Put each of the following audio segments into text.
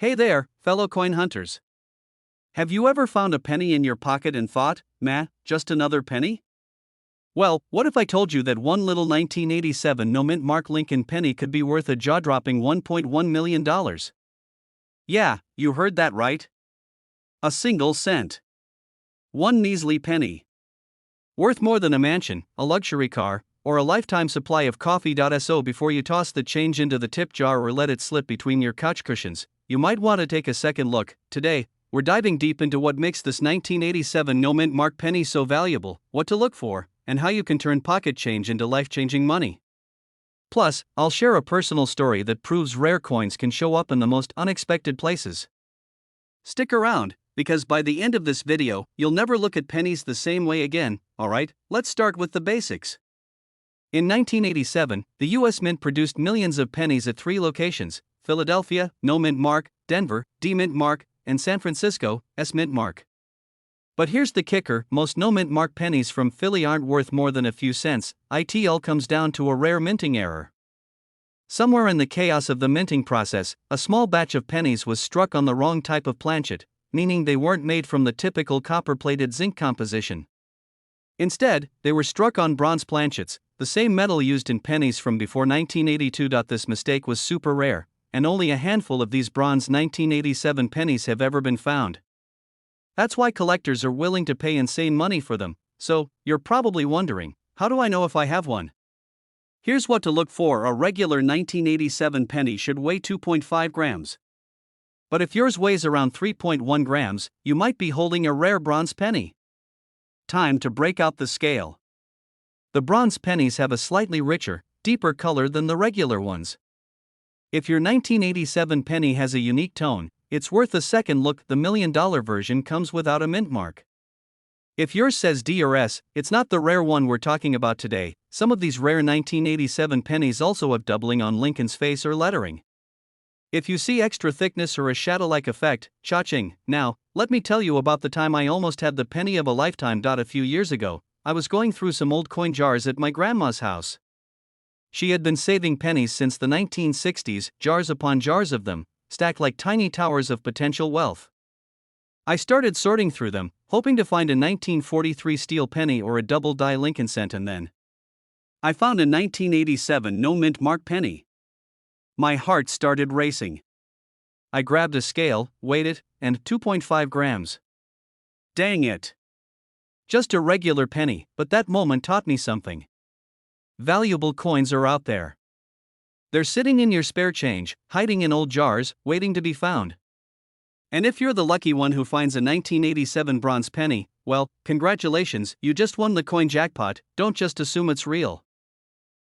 Hey there, fellow coin hunters. Have you ever found a penny in your pocket and thought, just another penny? Well, what if I told you that one little 1987 no mint mark Lincoln penny could be worth a jaw-dropping $1.1 million? Yeah, you heard that right. A single cent. One measly penny. Worth more than a mansion, a luxury car, or a lifetime supply of coffee. So before you toss the change into the tip jar or let it slip between your couch cushions, you might want to take a second look. Today, we're diving deep into what makes this 1987 no mint mark penny so valuable, what to look for, and how you can turn pocket change into life-changing money. Plus, I'll share a personal story that proves rare coins can show up in the most unexpected places. Stick around, because by the end of this video, you'll never look at pennies the same way again. Alright, let's start with the basics. In 1987, the U.S. Mint produced millions of pennies at three locations: Philadelphia, no mint mark; Denver, D mint mark; and San Francisco, S mint mark. But here's the kicker: most no mint mark pennies from Philly aren't worth more than a few cents. It all comes down to a rare minting error. Somewhere in the chaos of the minting process, a small batch of pennies was struck on the wrong type of planchet, meaning they weren't made from the typical copper-plated zinc composition. Instead, they were struck on bronze planchets, the same metal used in pennies from before 1982. This mistake was super rare, and only a handful of these bronze 1987 pennies have ever been found. That's why collectors are willing to pay insane money for them. So, you're probably wondering, how do I know if I have one? Here's what to look for: a regular 1987 penny should weigh 2.5 grams. But if yours weighs around 3.1 grams, you might be holding a rare bronze penny. Time to break out the scale. The bronze pennies have a slightly richer, deeper color than the regular ones. If your 1987 penny has a unique tone, it's worth a second look. The $1 million version comes without a mint mark. If yours says D or S, it's not the rare one we're talking about today. Some of these rare 1987 pennies also have doubling on Lincoln's face or lettering. If you see extra thickness or a shadow-like effect, cha-ching. Now, let me tell you about the time I almost had the penny of a lifetime. A few years ago, I was going through some old coin jars at my grandma's house. She had been saving pennies since the 1960s, jars upon jars of them, stacked like tiny towers of potential wealth. I started sorting through them, hoping to find a 1943 steel penny or a double-die Lincoln cent, and then I found a 1987 no mint mark penny. My heart started racing. I grabbed a scale, weighed it, and 2.5 grams. Dang it! Just a regular penny, but that moment taught me something. Valuable coins are out there. They're sitting in your spare change, hiding in old jars, waiting to be found. And if you're the lucky one who finds a 1987 bronze penny, well, congratulations, you just won the coin jackpot. Don't just assume it's real.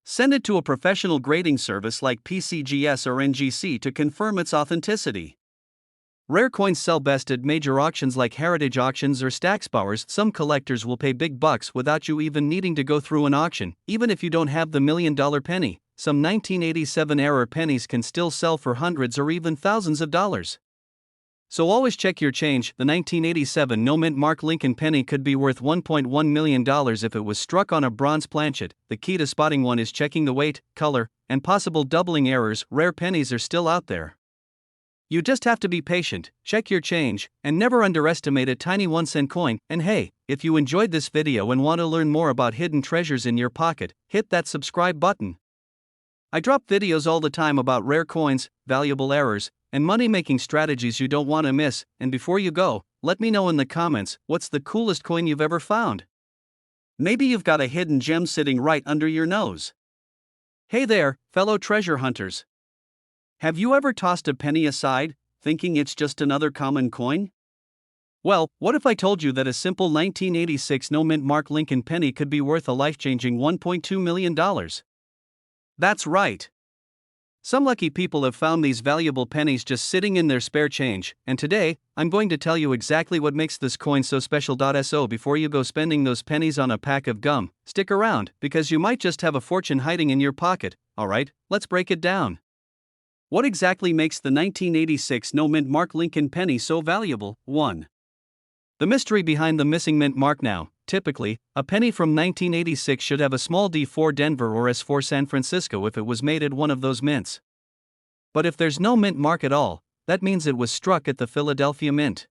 Send it to a professional grading service like PCGS or NGC to confirm its authenticity. Rare coins sell best at major auctions like heritage auctions or stacksbowers. Some collectors will pay big bucks without you even needing to go through an auction. Even if you don't have the $1 million penny, some 1987 era pennies can still sell for hundreds or even thousands of dollars. So always check your change. The 1987 no mint mark Lincoln penny could be worth $1.1 million if it was struck on a bronze planchet. The key to spotting one is checking the weight, color, and possible doubling errors. Rare pennies are still out there. You just have to be patient, check your change, and never underestimate a tiny 1-cent coin. And hey, if you enjoyed this video and want to learn more about hidden treasures in your pocket, hit that subscribe button. I drop videos all the time about rare coins, valuable errors, and money-making strategies you don't want to miss. And before you go, let me know in the comments, what's the coolest coin you've ever found? Maybe you've got a hidden gem sitting right under your nose. Hey there, fellow treasure hunters. Have you ever tossed a penny aside, thinking it's just another common coin? Well, what if I told you that a simple 1986 no mint mark Lincoln penny could be worth a life-changing $1.2 million? That's right. Some lucky people have found these valuable pennies just sitting in their spare change, and today, I'm going to tell you exactly what makes this coin so special. So before you go spending those pennies on a pack of gum, stick around, because you might just have a fortune hiding in your pocket. Alright, let's break it down. What exactly makes the 1986 no mint mark Lincoln penny so valuable? 1. The mystery behind the missing mint mark. Now, typically, a penny from 1986 should have a small D for Denver or S for San Francisco if it was made at one of those mints. But if there's no mint mark at all, that means it was struck at the Philadelphia Mint.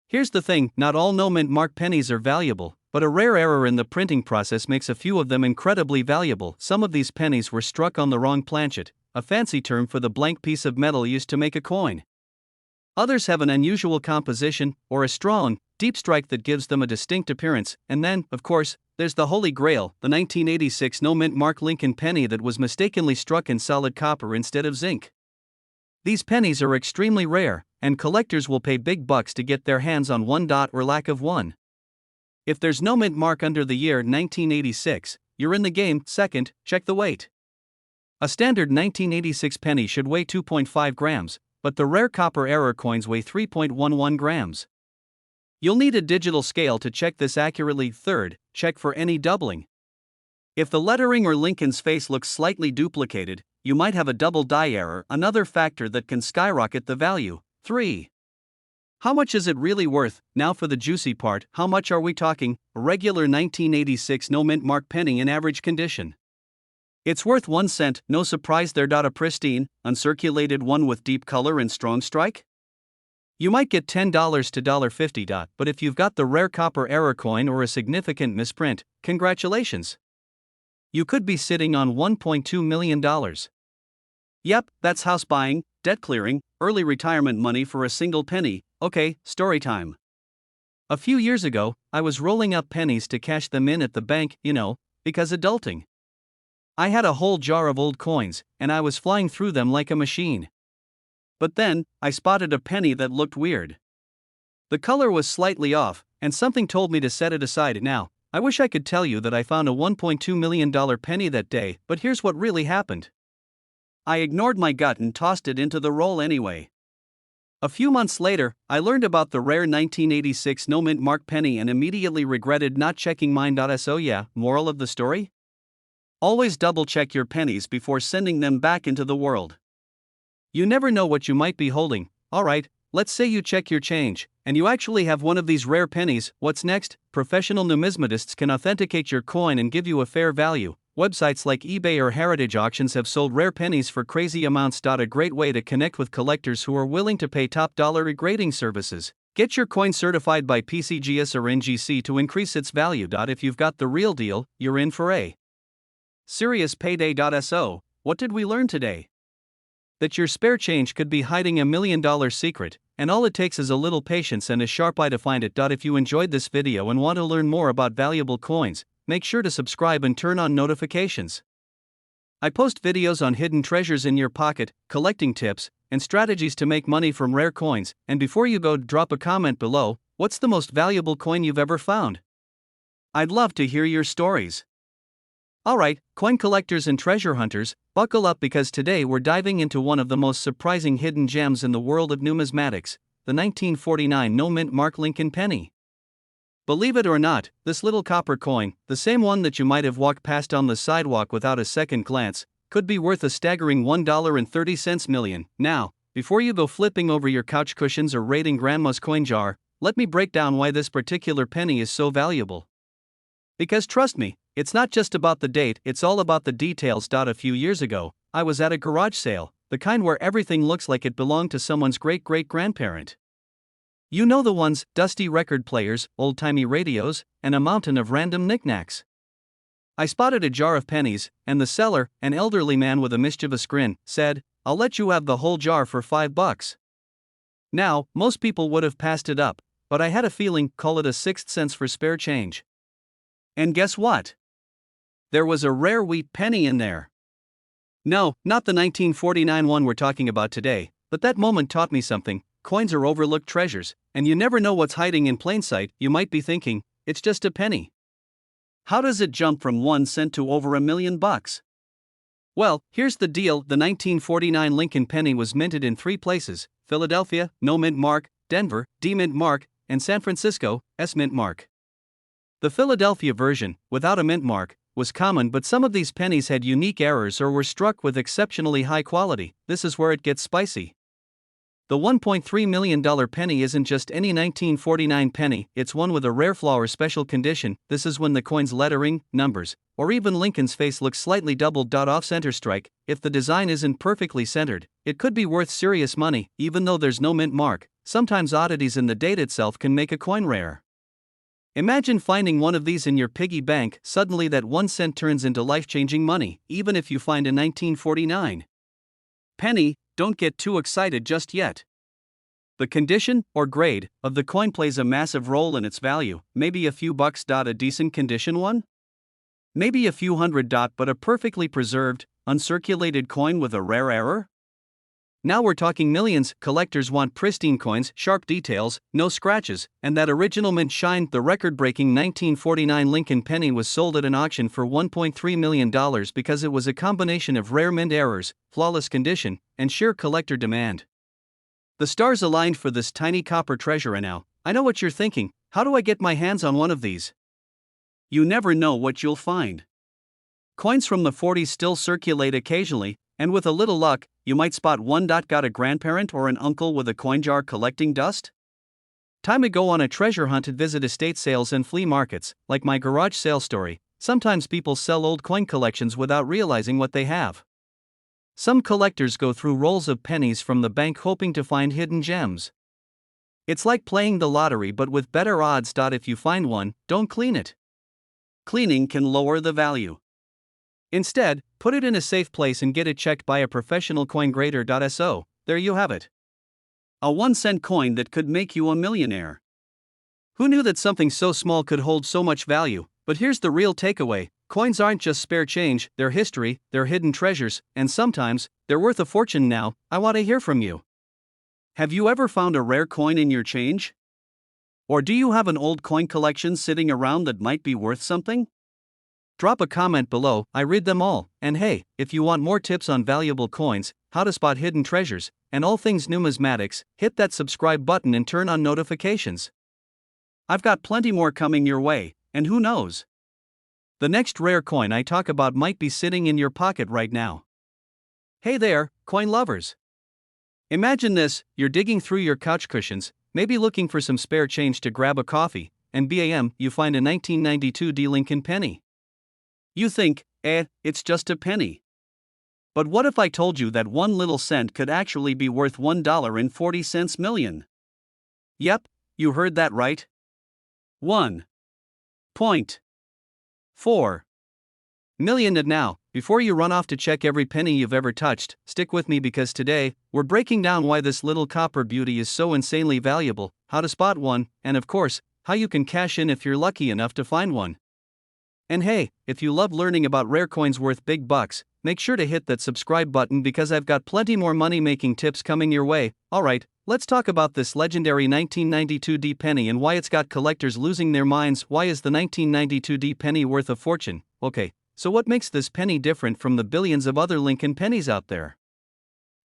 Here's the thing, not all no-mint mark pennies are valuable, but a rare error in the printing process makes a few of them incredibly valuable. Some of these pennies were struck on the wrong planchet, a fancy term for the blank piece of metal used to make a coin. Others have an unusual composition, or a strong, deep strike that gives them a distinct appearance, and then, of course, there's the Holy Grail, the 1986 no-mint mark Lincoln penny that was mistakenly struck in solid copper instead of zinc. These pennies are extremely rare, and collectors will pay big bucks to get their hands on one or lack of one. If there's no mint mark under the year 1986, you're in the game. Second, check the weight. A standard 1986 penny should weigh 2.5 grams, but the rare copper error coins weigh 3.11 grams. You'll need a digital scale to check this accurately. Third, check for any doubling. If the lettering or Lincoln's face looks slightly duplicated, you might have a double die error, another factor that can skyrocket the value. 3. How much is it really worth? Now for the juicy part, how much are we talking? A regular 1986 no-mint mark penny in average condition. It's worth 1 cent, no surprise there. A pristine, uncirculated one with deep color and strong strike? You might get $10 to $50, but if you've got the rare copper error coin or a significant misprint, congratulations. You could be sitting on $1.2 million. Yep, that's house buying, debt clearing, early retirement money for a single penny. Okay, story time. A few years ago, I was rolling up pennies to cash them in at the bank, because adulting. I had a whole jar of old coins, and I was flying through them like a machine. But then, I spotted a penny that looked weird. The color was slightly off, and something told me to set it aside. Now, I wish I could tell you that I found a $1.2 million penny that day, but here's what really happened. I ignored my gut and tossed it into the roll anyway. A few months later, I learned about the rare 1986 no-mint mark penny and immediately regretted not checking mine. So yeah, moral of the story? Always double-check your pennies before sending them back into the world. You never know what you might be holding. Alright, let's say you check your change, and you actually have one of these rare pennies. What's next? Professional numismatists can authenticate your coin and give you a fair value. Websites like eBay or heritage auctions have sold rare pennies for crazy amounts. A great way to connect with collectors who are willing to pay top dollar grading services. Get your coin certified by PCGS or NGC to increase its value. If you've got the real deal, you're in for a serious payday. So, what did we learn today? That your spare change could be hiding $1 million secret, and all it takes is a little patience and a sharp eye to find it. If you enjoyed this video and want to learn more about valuable coins, make sure to subscribe and turn on notifications. I post videos on hidden treasures in your pocket, collecting tips, and strategies to make money from rare coins. And before you go, drop a comment below. What's the most valuable coin you've ever found? I'd love to hear your stories. Alright, coin collectors and treasure hunters, buckle up because today we're diving into one of the most surprising hidden gems in the world of numismatics, the 1949 no-mint mark Lincoln penny. Believe it or not, this little copper coin, the same one that you might have walked past on the sidewalk without a second glance, could be worth a staggering $1.30 million. Now, before you go flipping over your couch cushions or raiding grandma's coin jar, let me break down why this particular penny is so valuable. Because trust me, it's not just about the date, it's all about the details. A few years ago, I was at a garage sale, the kind where everything looks like it belonged to someone's great-great-grandparent. You know the ones, dusty record players, old-timey radios, and a mountain of random knickknacks. I spotted a jar of pennies, and the seller, an elderly man with a mischievous grin, said, "I'll let you have the whole jar for $5. Now, most people would have passed it up, but I had a feeling, call it a sixth sense for spare change. And guess what? There was a rare wheat penny in there. No, not the 1949 one we're talking about today, but that moment taught me something. Coins are overlooked treasures, and you never know what's hiding in plain sight. You might be thinking, it's just a penny. How does it jump from 1 cent to over $1 million? Well, here's the deal. The 1949 Lincoln penny was minted in 3 places: Philadelphia, no mint mark; Denver, D mint mark; and San Francisco, S mint mark. The Philadelphia version, without a mint mark, was common, but some of these pennies had unique errors or were struck with exceptionally high quality. This is where it gets spicy. The $1.3 million penny isn't just any 1949 penny, it's one with a rare flaw or special condition. This is when the coin's lettering, numbers, or even Lincoln's face looks slightly doubled off center strike. If the design isn't perfectly centered, it could be worth serious money, even though there's no mint mark. Sometimes oddities in the date itself can make a coin rare. Imagine finding one of these in your piggy bank. Suddenly that 1 cent turns into life-changing money, even if you find a 1949 penny. Don't get too excited just yet. The condition, or grade, of the coin plays a massive role in its value. Maybe a few bucks. A decent condition one? Maybe a few hundred. But a perfectly preserved, uncirculated coin with a rare error? Now we're talking millions. Collectors want pristine coins, sharp details, no scratches, and that original mint shine. The record-breaking 1949 Lincoln penny was sold at an auction for $1.3 million because it was a combination of rare mint errors, flawless condition, and sheer collector demand. The stars aligned for this tiny copper treasure, and now, I know what you're thinking: how do I get my hands on one of these? You never know what you'll find. Coins from the 40s still circulate occasionally, and with a little luck, you might spot one. Got a grandparent or an uncle with a coin jar collecting dust? Time to go on a treasure hunt and visit estate sales and flea markets. Like my garage sale story, sometimes people sell old coin collections without realizing what they have. Some collectors go through rolls of pennies from the bank hoping to find hidden gems. It's like playing the lottery but with better odds. If you find one, don't clean it. Cleaning can lower the value. Instead, put it in a safe place and get it checked by a professional coin grader. So, there you have it. A 1 cent coin that could make you a millionaire. Who knew that something so small could hold so much value? But here's the real takeaway: coins aren't just spare change, they're history, they're hidden treasures, and sometimes, they're worth a fortune. Now, I want to hear from you. Have you ever found a rare coin in your change? Or do you have an old coin collection sitting around that might be worth something? Drop a comment below, I read them all. And hey, if you want more tips on valuable coins, how to spot hidden treasures, and all things numismatics, hit that subscribe button and turn on notifications. I've got plenty more coming your way, and who knows? The next rare coin I talk about might be sitting in your pocket right now. Hey there, coin lovers. Imagine this: you're digging through your couch cushions, maybe looking for some spare change to grab a coffee, and bam, you find a 1992 Lincoln penny. You think, it's just a penny. But what if I told you that 1 little cent could actually be worth $1.40 million? Yep, you heard that right. 1.4 million. And now, before you run off to check every penny you've ever touched, stick with me because today, we're breaking down why this little copper beauty is so insanely valuable, how to spot one, and of course, how you can cash in if you're lucky enough to find one. And hey, if you love learning about rare coins worth big bucks, make sure to hit that subscribe button because I've got plenty more money-making tips coming your way. Alright, let's talk about this legendary 1992 penny and why it's got collectors losing their minds. Why is the 1992 penny worth a fortune? Okay, so what makes this penny different from the billions of other Lincoln pennies out there?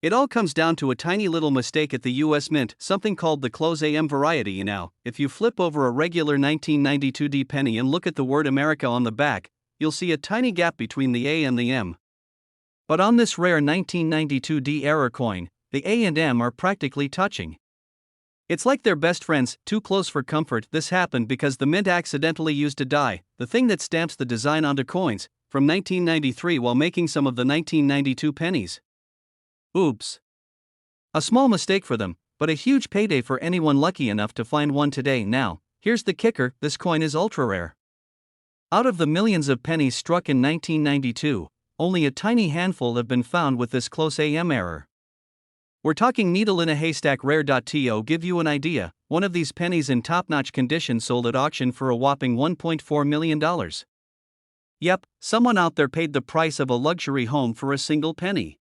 It all comes down to a tiny little mistake at the U.S. Mint, something called the close AM variety. Now, if you flip over a regular 1992 penny and look at the word America on the back, you'll see a tiny gap between the A and the M. But on this rare 1992 error coin, the A and M are practically touching. It's like they're best friends, too close for comfort. This happened because the mint accidentally used a die, the thing that stamps the design onto coins, from 1993 while making some of the 1992 pennies. Oops. A small mistake for them, but a huge payday for anyone lucky enough to find one today. Now, here's the kicker: this coin is ultra rare. Out of the millions of pennies struck in 1992, only a tiny handful have been found with this close AM error. We're talking needle in a haystack rare. To give you an idea, one of these pennies in top-notch condition sold at auction for a whopping $1.4 million. Yep, someone out there paid the price of a luxury home for a single penny.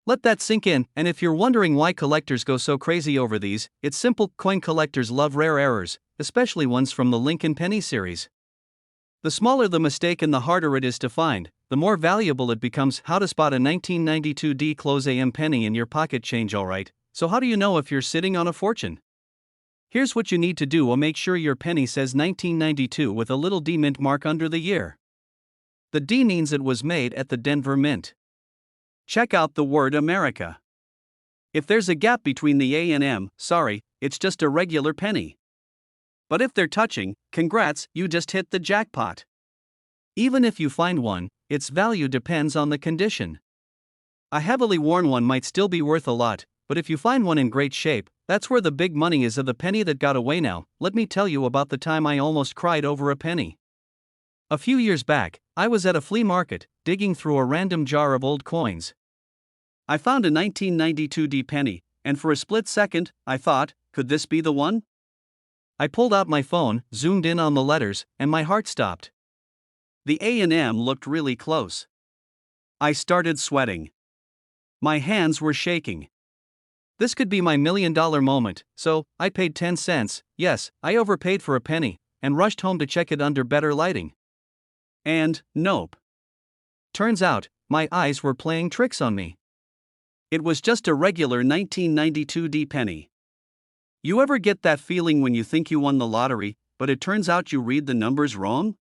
Let that sink in, and if you're wondering why collectors go so crazy over these, it's simple: coin collectors love rare errors, especially ones from the Lincoln penny series. The smaller the mistake and the harder it is to find, the more valuable it becomes. How to spot a 1992 close AM penny in your pocket change. Alright, so how do you know if you're sitting on a fortune? Here's what you need to do: make sure your penny says 1992 with a little D mint mark under the year. The D means it was made at the Denver Mint. Check out the word America. If there's a gap between the A and M, sorry, it's just a regular penny. But if they're touching, congrats, you just hit the jackpot. Even if you find one, its value depends on the condition. A heavily worn one might still be worth a lot, but if you find one in great shape, that's where the big money is. Of the penny that got away. Now, let me tell you about the time I almost cried over a penny. A few years back, I was at a flea market, digging through a random jar of old coins. I found a 1992 penny, and for a split second, I thought, could this be the one? I pulled out my phone, zoomed in on the letters, and my heart stopped. The A and M looked really close. I started sweating. My hands were shaking. This could be my $1 million moment, so I paid 10 cents, yes, I overpaid for a penny, and rushed home to check it under better lighting. And, nope. Turns out, my eyes were playing tricks on me. It was just a regular 1992 penny. You ever get that feeling when you think you won the lottery, but it turns out you read the numbers wrong?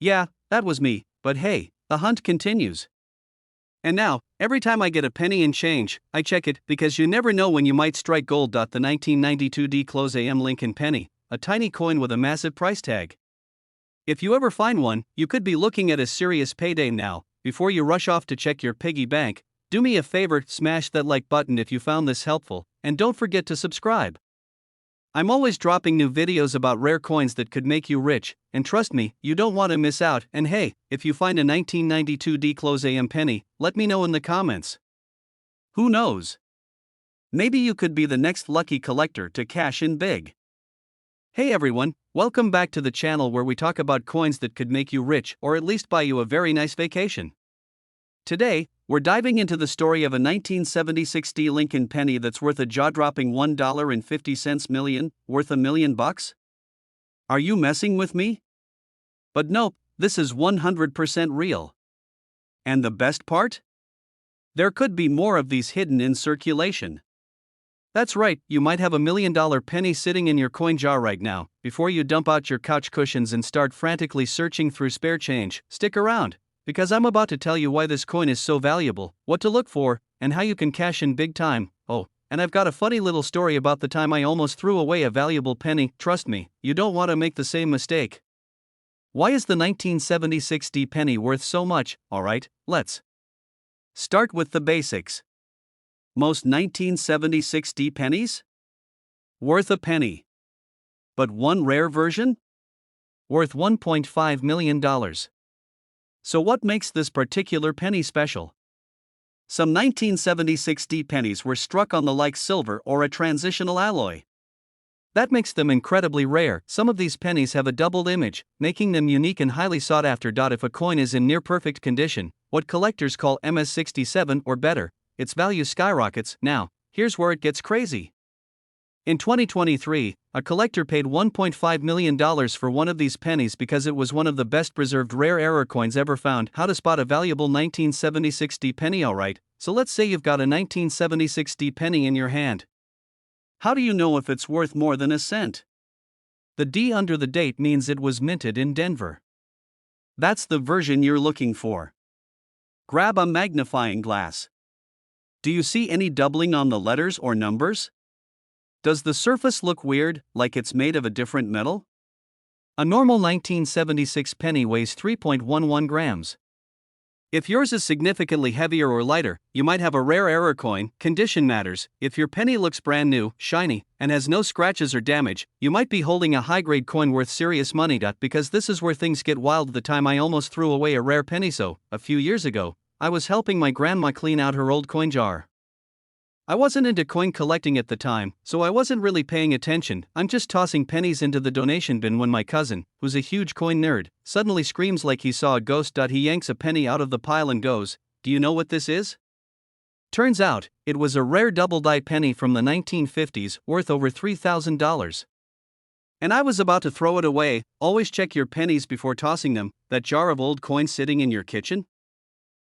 Yeah, that was me, but hey, the hunt continues. And now, every time I get a penny and change, I check it, because you never know when you might strike gold. The 1992 close AM Lincoln penny, a tiny coin with a massive price tag. If you ever find one, you could be looking at a serious payday now. Before you rush off to check your piggy bank, do me a favor, smash that like button if you found this helpful, and don't forget to subscribe. I'm always dropping new videos about rare coins that could make you rich, and trust me, you don't want to miss out. And hey, if you find a 1992 close AM penny, let me know in the comments. Who knows? Maybe you could be the next lucky collector to cash in big. Hey everyone, welcome back to the channel where we talk about coins that could make you rich or at least buy you a very nice vacation. Today, we're diving into the story of a 1976 Lincoln penny that's worth a jaw-dropping $1.50 million, worth $1 million bucks? Are you messing with me? But nope, this is 100% real. And the best part? There could be more of these hidden in circulation. That's right, you might have $1 million penny sitting in your coin jar right now. Before you dump out your couch cushions and start frantically searching through spare change, stick around, because I'm about to tell you why this coin is so valuable, what to look for, and how you can cash in big time. Oh, and I've got a funny little story about the time I almost threw away a valuable penny. Trust me, you don't want to make the same mistake. Why is the 1976 penny worth so much? Alright, let's start with the basics. Most 1976 pennies? Worth a penny. But one rare version? Worth $1.5 million. So what makes this particular penny special? Some 1976 pennies were struck on the like silver or a transitional alloy. That makes them incredibly rare. Some of these pennies have a doubled image, making them unique and highly sought after. If a coin is in near perfect condition, what collectors call MS67 or better, its value skyrockets. Now, here's where it gets crazy. In 2023, a collector paid $1.5 million for one of these pennies because it was one of the best preserved rare error coins ever found. How to spot a valuable 1976 penny? Alright, so let's say you've got a 1976 penny in your hand. How do you know if it's worth more than a cent? The D under the date means it was minted in Denver. That's the version you're looking for. Grab a magnifying glass. Do you see any doubling on the letters or numbers? Does the surface look weird, like it's made of a different metal? A normal 1976 penny weighs 3.11 grams. If yours is significantly heavier or lighter, you might have a rare error coin. Condition matters. If your penny looks brand new, shiny, and has no scratches or damage, you might be holding a high-grade coin worth serious money. Because this is where things get wild. The time I almost threw away a rare penny. So, a few years ago, I was helping my grandma clean out her old coin jar. I wasn't into coin collecting at the time, so I wasn't really paying attention. I'm just tossing pennies into the donation bin when my cousin, who's a huge coin nerd, suddenly screams like he saw a ghost. He yanks a penny out of the pile and goes, "Do you know what this is?" Turns out, it was a rare double-die penny from the 1950s, worth over $3,000. And I was about to throw it away. Always check your pennies before tossing them. That jar of old coins sitting in your kitchen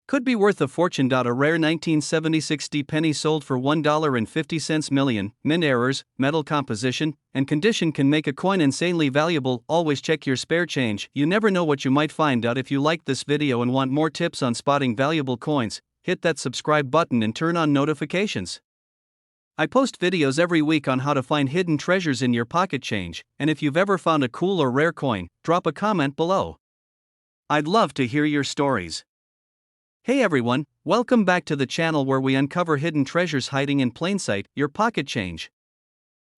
could be worth a fortune. A rare 1976 penny sold for $1.50 million. Mint errors, metal composition, and condition can make a coin insanely valuable. Always check your spare change. You never know what you might find out. If you liked this video and want more tips on spotting valuable coins, hit that subscribe button and turn on notifications. I post videos every week on how to find hidden treasures in your pocket change, and if you've ever found a cool or rare coin, drop a comment below. I'd love to hear your stories. Hey everyone, welcome back to the channel where we uncover hidden treasures hiding in plain sight, your pocket change.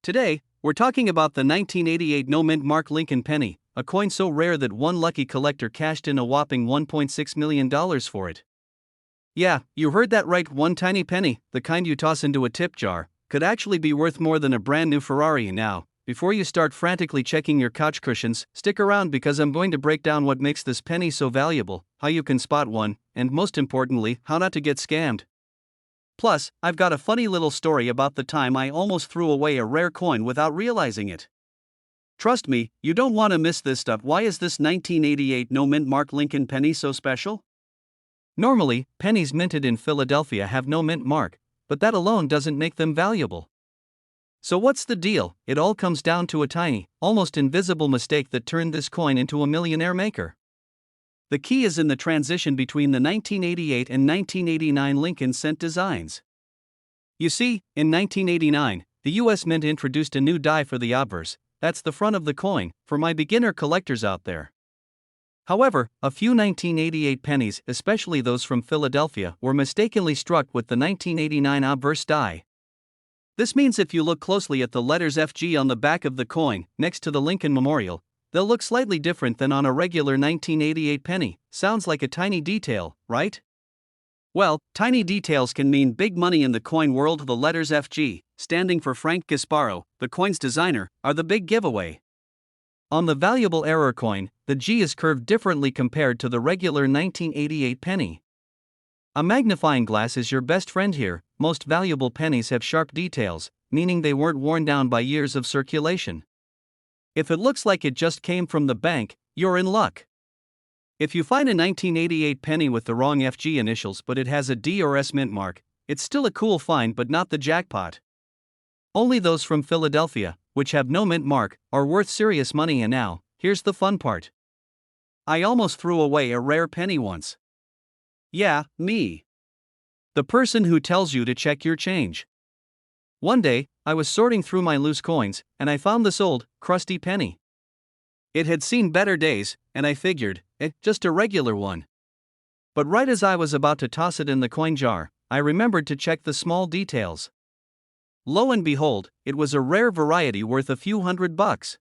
Today, we're talking about the 1988 no-mint Mark Lincoln penny, a coin so rare that one lucky collector cashed in a whopping $1.6 million for it. Yeah, you heard that right, one tiny penny, the kind you toss into a tip jar, could actually be worth more than a brand new Ferrari. Now, before you start frantically checking your couch cushions, stick around because I'm going to break down what makes this penny so valuable, how you can spot one, and most importantly, how not to get scammed. Plus, I've got a funny little story about the time I almost threw away a rare coin without realizing it. Trust me, you don't want to miss this stuff. Why is this 1988 no-mint Mark Lincoln penny so special? Normally, pennies minted in Philadelphia have no mint mark, but that alone doesn't make them valuable. So what's the deal? It all comes down to a tiny, almost invisible mistake that turned this coin into a millionaire maker. The key is in the transition between the 1988 and 1989 Lincoln cent designs. You see, in 1989, the U.S. Mint introduced a new die for the obverse, that's the front of the coin, for my beginner collectors out there. However, a few 1988 pennies, especially those from Philadelphia, were mistakenly struck with the 1989 obverse die. This means if you look closely at the letters FG on the back of the coin, next to the Lincoln Memorial, they'll look slightly different than on a regular 1988 penny. Sounds like a tiny detail, right? Well, tiny details can mean big money in the coin world. The letters FG, standing for Frank Gasparo, the coin's designer, are the big giveaway. On the valuable error coin, the G is curved differently compared to the regular 1988 penny. A magnifying glass is your best friend here. Most valuable pennies have sharp details, meaning they weren't worn down by years of circulation. If it looks like it just came from the bank, you're in luck. If you find a 1988 penny with the wrong FG initials but it has a D or S mint mark, it's still a cool find but not the jackpot. Only those from Philadelphia, which have no mint mark, are worth serious money. And now, here's the fun part. I almost threw away a rare penny once. Yeah, me. The person who tells you to check your change. One day, I was sorting through my loose coins, and I found this old, crusty penny. It had seen better days, and I figured, just a regular one. But right as I was about to toss it in the coin jar, I remembered to check the small details. Lo and behold, it was a rare variety worth a few $100.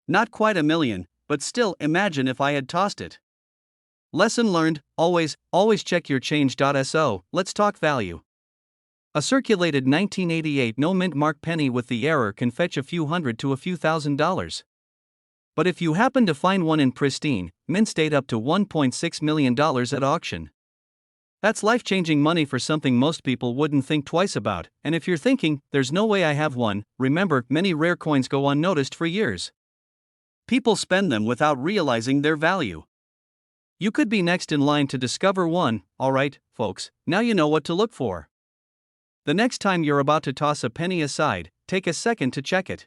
Not quite $1 million, but still, imagine if I had tossed it. Lesson learned, always check your change. So, let's talk value. A circulated 1988 no-mint mark penny with the error can fetch a few hundred to a few $1,000s. But if you happen to find one in pristine, mint state, up to $1.6 million at auction. That's life-changing money for something most people wouldn't think twice about. And if you're thinking, there's no way I have one, remember, many rare coins go unnoticed for years. People spend them without realizing their value. You could be next in line to discover one. Alright, folks, now you know what to look for. The next time you're about to toss a penny aside, take a second to check it.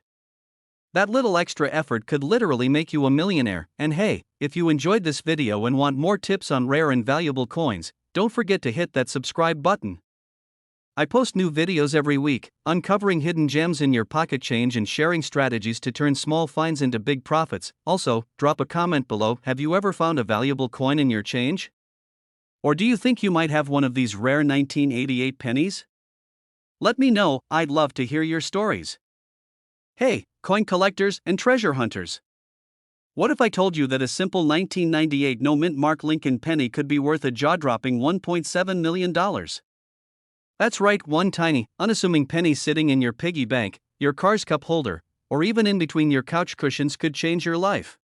That little extra effort could literally make you a millionaire. And hey, if you enjoyed this video and want more tips on rare and valuable coins, don't forget to hit that subscribe button. I post new videos every week, uncovering hidden gems in your pocket change and sharing strategies to turn small finds into big profits. Also, drop a comment below. Have you ever found a valuable coin in your change? Or do you think you might have one of these rare 1988 pennies? Let me know, I'd love to hear your stories. Hey, coin collectors and treasure hunters. What if I told you that a simple 1998 no-mint Mark Lincoln penny could be worth a jaw-dropping $1.7 million? That's right, one tiny, unassuming penny sitting in your piggy bank, your car's cup holder, or even in between your couch cushions could change your life.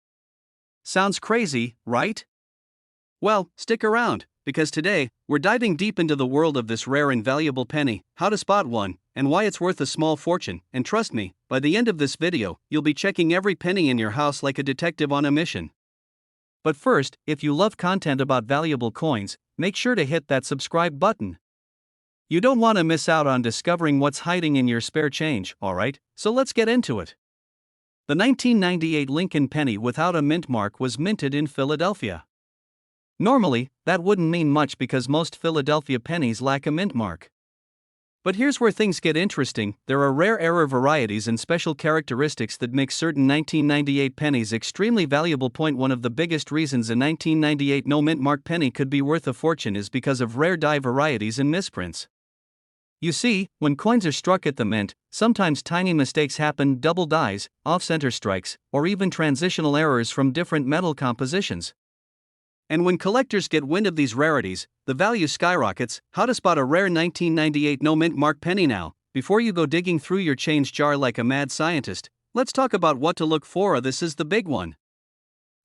Sounds crazy, right? Well, stick around, because today, we're diving deep into the world of this rare and valuable penny, how to spot one, and why it's worth a small fortune. And trust me, by the end of this video, you'll be checking every penny in your house like a detective on a mission. But first, if you love content about valuable coins, make sure to hit that subscribe button. You don't want to miss out on discovering what's hiding in your spare change, alright? So let's get into it. The 1998 Lincoln penny without a mint mark was minted in Philadelphia. Normally, that wouldn't mean much because most Philadelphia pennies lack a mint mark. But here's where things get interesting. There are rare error varieties and special characteristics that make certain 1998 pennies extremely valuable. One of the biggest reasons a 1998 no-mint mark penny could be worth a fortune is because of rare die varieties and misprints. You see, when coins are struck at the mint, sometimes tiny mistakes happen: double dies, off-center strikes, or even transitional errors from different metal compositions. And when collectors get wind of these rarities, the value skyrockets. How to spot a rare 1998 no-mint mark penny now? Before you go digging through your change jar like a mad scientist, let's talk about what to look for. This is the big one.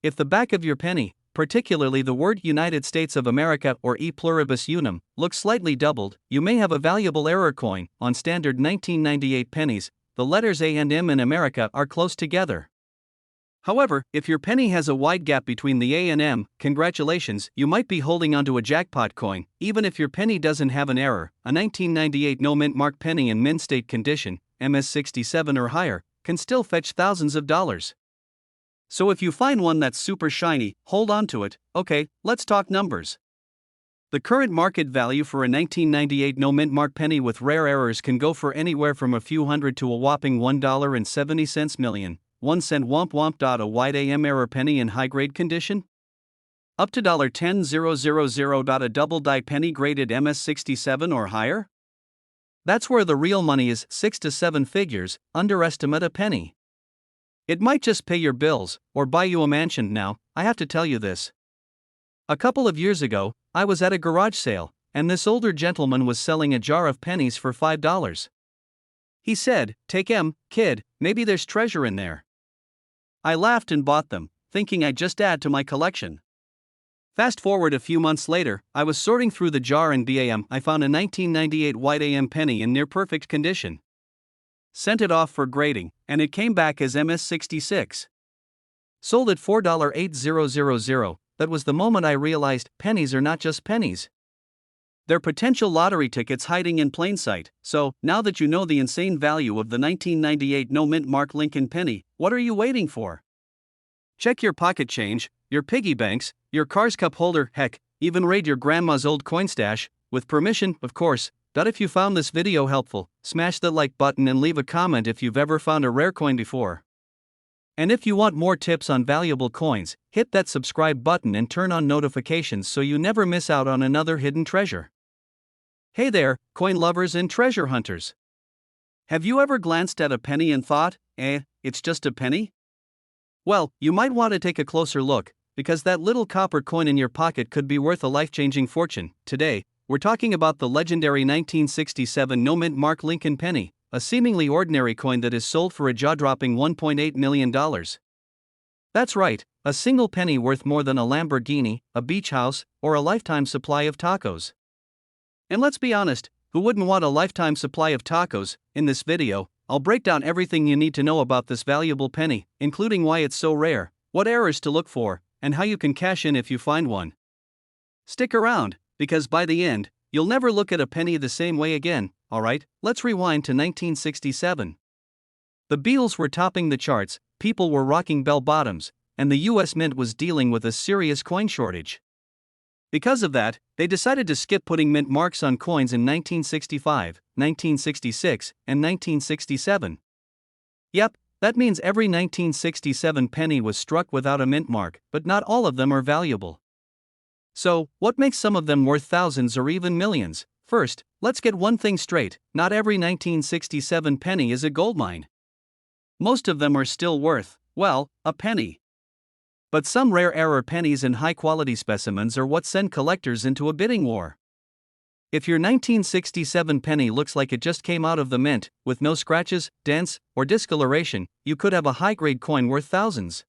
If the back of your penny, particularly the word United States of America or E pluribus unum, looks slightly doubled, you may have a valuable error coin. On standard 1998 pennies, the letters A and M in America are close together. However, if your penny has a wide gap between the A and M, congratulations, you might be holding onto a jackpot coin. Even if your penny doesn't have an error, a 1998 no-mint mark penny in mint state condition, MS67 or higher, can still fetch thousands of dollars. So if you find one that's super shiny, hold on to it. Okay, let's talk numbers. The current market value for a 1998 no-mint mark penny with rare errors can go for anywhere from a few hundred to a whopping $1.70 million. 1 cent womp womp. A wide AM error penny in high-grade condition? Up to $10,000. A double die penny graded MS67 or higher? That's where the real money is. 6 to 7 figures. Underestimate a penny. It might just pay your bills, or buy you a mansion. Now, I have to tell you this. A couple of years ago, I was at a garage sale, and this older gentleman was selling a jar of pennies for $5. He said, "Take 'em, kid, maybe there's treasure in there." I laughed and bought them, thinking I'd just add to my collection. Fast forward a few months later, I was sorting through the jar and BAM. I found a 1998 white AM penny in near perfect condition. Sent it off for grading, and it came back as MS66. Sold at $4.8000. That was the moment I realized pennies are not just pennies. They're potential lottery tickets hiding in plain sight. So, now that you know the insane value of the 1998 no-mint mark Lincoln penny, what are you waiting for? Check your pocket change, your piggy banks, your car's cup holder, heck, even raid your grandma's old coin stash, with permission, of course. If you found this video helpful, smash the like button and leave a comment if you've ever found a rare coin before. And if you want more tips on valuable coins, hit that subscribe button and turn on notifications so you never miss out on another hidden treasure. Hey there, coin lovers and treasure hunters. Have you ever glanced at a penny and thought, it's just a penny? Well, you might want to take a closer look, because that little copper coin in your pocket could be worth a life-changing fortune. Today, we're talking about the legendary 1967 no-mint mark Lincoln penny, a seemingly ordinary coin that is sold for a jaw-dropping $1.8 million. That's right, a single penny worth more than a Lamborghini, a beach house, or a lifetime supply of tacos. And let's be honest, who wouldn't want a lifetime supply of tacos? In this video, I'll break down everything you need to know about this valuable penny, including why it's so rare, what errors to look for, and how you can cash in if you find one. Stick around, because by the end, you'll never look at a penny the same way again. Alright, let's rewind to 1967. The Beatles were topping the charts, people were rocking bell bottoms, and the U.S. Mint was dealing with a serious coin shortage. Because of that, they decided to skip putting mint marks on coins in 1965, 1966, and 1967. Yep, that means every 1967 penny was struck without a mint mark, but not all of them are valuable. So, what makes some of them worth thousands or even millions? First, let's get one thing straight: not every 1967 penny is a goldmine. Most of them are still worth, well, a penny. But some rare error pennies and high-quality specimens are what send collectors into a bidding war. If your 1967 penny looks like it just came out of the mint, with no scratches, dents, or discoloration, you could have a high-grade coin worth thousands.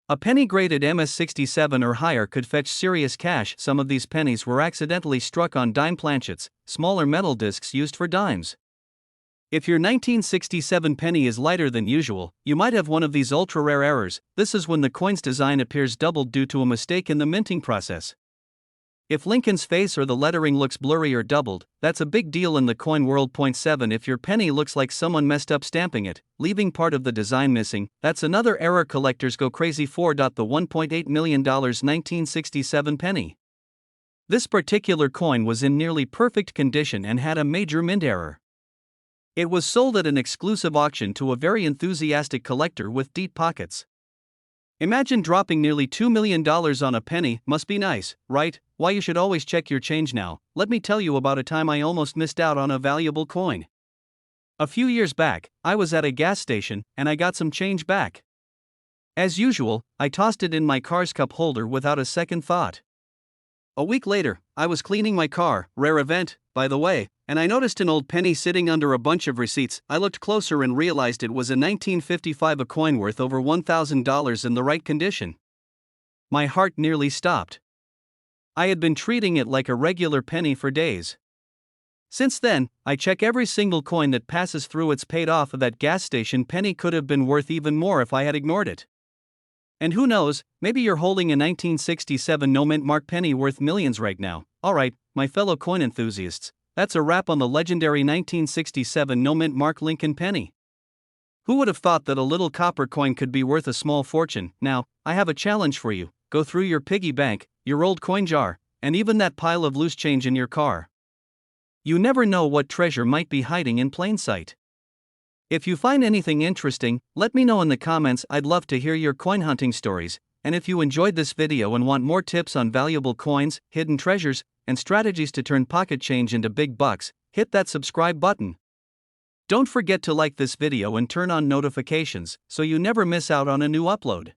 A penny graded MS67 or higher could fetch serious cash. Some of these pennies were accidentally struck on dime planchets, smaller metal discs used for dimes. If your 1967 penny is lighter than usual, you might have one of these ultra-rare errors. This is when the coin's design appears doubled due to a mistake in the minting process. If Lincoln's face or the lettering looks blurry or doubled, that's a big deal in the coin world. 7. If your penny looks like someone messed up stamping it, leaving part of the design missing, that's another error collectors go crazy for. The $1.8 million 1967 penny. This particular coin was in nearly perfect condition and had a major mint error. It was sold at an exclusive auction to a very enthusiastic collector with deep pockets. Imagine dropping nearly $2 million on a penny. Must be nice, right? Why you should always check your change now. Let me tell you about a time I almost missed out on a valuable coin. A few years back, I was at a gas station and I got some change back. As usual, I tossed it in my car's cup holder without a second thought. A week later, I was cleaning my car, rare event, by the way, and I noticed an old penny sitting under a bunch of receipts. I looked closer and realized it was a 1955 a coin worth over $1,000 in the right condition. My heart nearly stopped. I had been treating it like a regular penny for days. Since then, I check every single coin that passes through. It's paid off. That gas station penny could have been worth even more if I had ignored it. And who knows, maybe you're holding a 1967 no-mint mark penny worth millions right now. Alright, my fellow coin enthusiasts, that's a wrap on the legendary 1967 no-mint mark Lincoln penny. Who would have thought that a little copper coin could be worth a small fortune? Now, I have a challenge for you. Go through your piggy bank, your old coin jar, and even that pile of loose change in your car. You never know what treasure might be hiding in plain sight. If you find anything interesting, let me know in the comments. I'd love to hear your coin hunting stories, and if you enjoyed this video and want more tips on valuable coins, hidden treasures, and strategies to turn pocket change into big bucks, hit that subscribe button. Don't forget to like this video and turn on notifications so you never miss out on a new upload.